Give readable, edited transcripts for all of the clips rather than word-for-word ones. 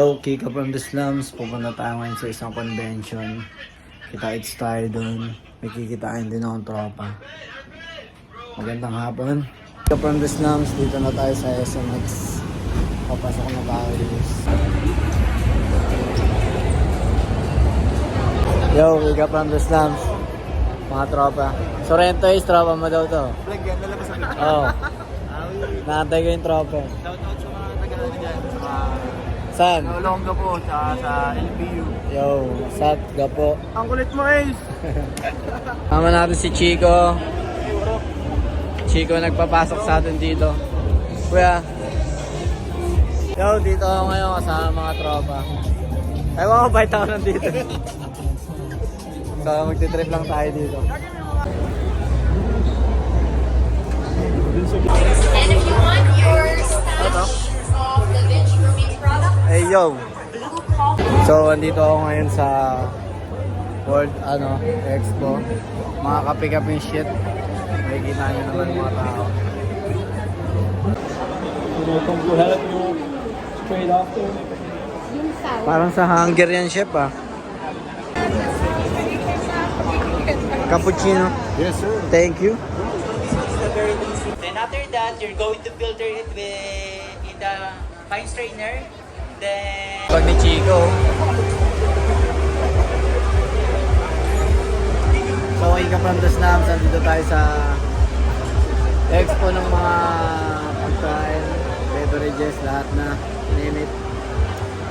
Hello, Kika from the slums. Pupunta tayo ngayon sa isang convention. Kita-its tayo dun. May kikitain din akong tropa. Magandang hapon. Kika from the slums. Dito na tayo sa SMX. Papasok na tayo. Yo, Kika from the slums. Mga tropa. Sorrento is tropa mo daw to. Vlog yan, nalabas ang picture. Oo. Naantay ko yung tropa. Shoutout sa mga taga-ano dyan, sa mga Saan? Olonga po, sa LBU. Yo, sat, gapo. Ang kulit mo, Ace! Tama natin si Chico. Chico nagpapasok sa atin dito. Kuya. Yo, dito ako ngayon kasama mga tropa. Ewan ko, bait ako nandito. So, magti-trip lang tayo dito. And if you want your stash of the Vinci grooming product, Hey, yo. blue call. So, andito ako ngayon sa World Expo. Mga kape-kapeng shit. Makikita nyo naman mga tao. Parang sa Hunger yan, chef ah. Cappuccino. Yes, sir. Thank you. Then after that, you're going to filter it in the fine strainer. Then Pag ni Chico. So, Kika from the slums. Andito tayo sa expo ng mga pagkain, beverages, lahat na name it.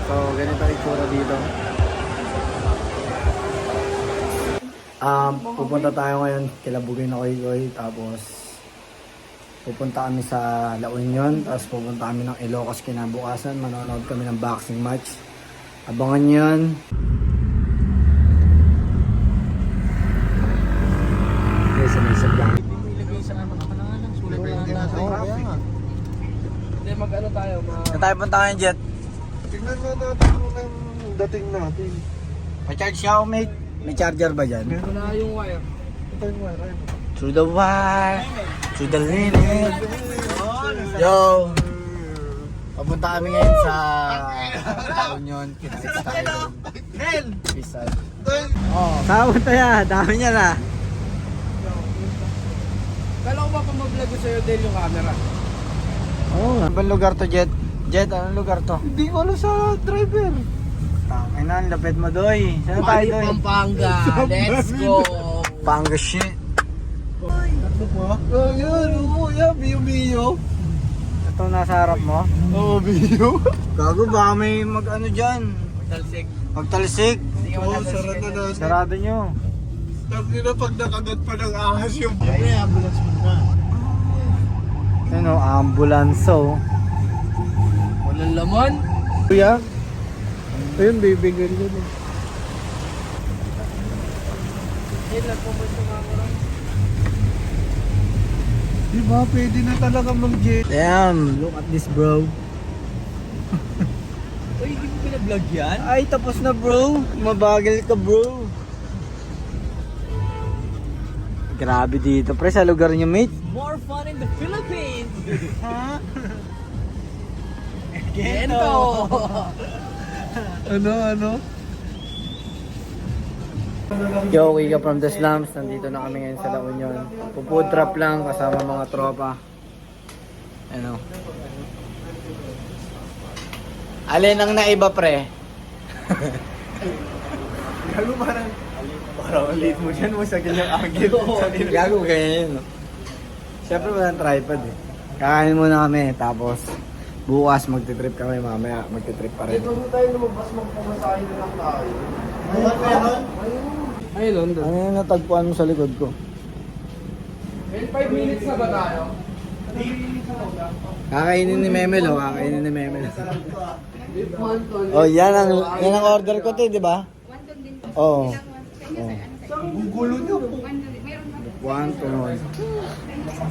So, ganito ang itsura dito. Pupunta tayo ngayon kila Bugoy na Koy, tapos pupunta kami sa La Union, tapos pupunta kami ng Ilocos kinabukasan, manonood kami ng boxing match. Abangan nyo yun. Okay, sumisip lang. Hindi, mag-ano tayo, Saan tayo punta ngayon, Jet? tignan na natin kung ang dating natin. Pa-charge siya ako, mate. May charger ba dyan? Meron na yung wire. Ito yung wire, ayun. Through the wire, through the limit. Yo! Papunta kami ngayon sa La Union. Kita-its tayo doon. Nel! Peace out. Oh, saan punta yan? Dami niya na. Kala ko ba pa mag-vlog ko sa'yo dahil yung camera? Oo. Anong lugar to, Jet? Jet, anong lugar to? Hindi ko alam sa driver. Ay na, ang lapit mo, Doy. Saan tayo, Doy? Pampanga. Let's go. Panga shit. Tatlo po? Oh, yan. Oo, yan. Biyo-biyo. Ito nasa harap mo. Oo, biyo. Gago, baka may mag-ano dyan. Talsik. Magtalsik. Oo, sarap na natin. Sarado nyo. Tapos na pag nakagat pa ng ahas yung... Siyempre, ambulance mo na. Ano, ambulance, oh. Walang laman. Kuya? Ayun, bibigyan yun eh. Diba, pwede na talaga mag-jet. Damn, look at this, bro. Uy, hindi mo pina-vlog yan? Ay, tapos na, bro. Mabagal ka, bro. Grabe dito, pre, sa lugar nyo, mate. More fun in the Philippines. Ha? Gento. Ano? Yo, Kika from the slums. Nandito na kami ngayon sa La Union. Pufood trap lang kasama mga tropa. Ano? Alin ang naiba, pre? Gago parang late mo dyan mo sa ganyang agit. Gago ganyan yun, no? Siyempre walang tripod eh. Kakain muna kami, tapos bukas magti-trip kami, mamaya magti-trip pa rin. Ito tayo lumabas, magpamasahin na lang tayo. Ayun, London. Ano yung natagpuan mo sa likod ko? 5 minutes na ba tayo? Kakainin ni Memel, oh. Kakainin ni Memel. Oh, yan ang order ko, di ba? Oo. Oh. Gugulo nyo po. One to one.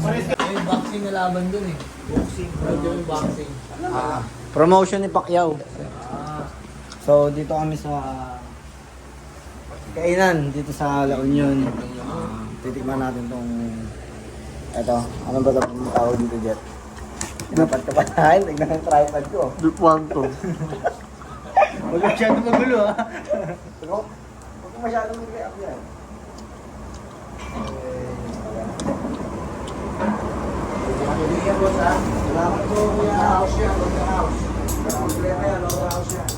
May boxing na laban dun eh. Boxing. Yung boxing. Promotion ni Pacquiao. So, dito kami sa kainan dito sa La Union. Titikman natin tong eto. Ano ba ang tawag dito, Jet? Dapat ka pa tayo. Tignan ang tripod ko. Di kwanto. Huwag masyadong magulo ha. Huwag masyadong mag-react yan. Kaibigan boss ha. Salamat po kuya. House yan. House. Problema yan. House yan.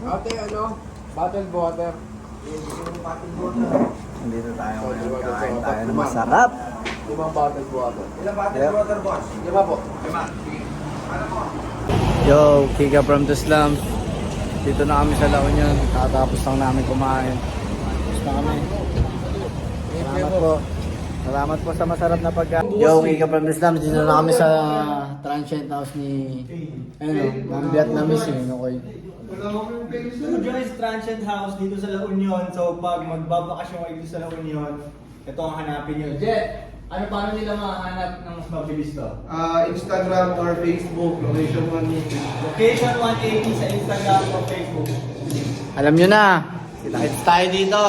Ate, ano? Bottled water. Dito tayo ngayon. Kain tayo na masarap. 5 bottled water. Ilang bottled water boss? 5 po. Yo, Kika from the slums. Dito na kami sa La Union. Tatapos lang namin kumain. Tapos na kami. Salamat po. Salamat po sa masarap na pagkain. Yo, Kika from the slums. Dito na kami sa transient house ni Ma'am Vietnamese. Okay. Studio is transient house dito sa La Union. So pag magbabakasyon kayo dito sa La Union, ito ang hanapin nyo. Jet, paano nila mahanap ng mas mabilis to? Instagram or Facebook, location 180. Location 180 sa Instagram o Facebook. Alam nyo na. Kita-kits tayo dito.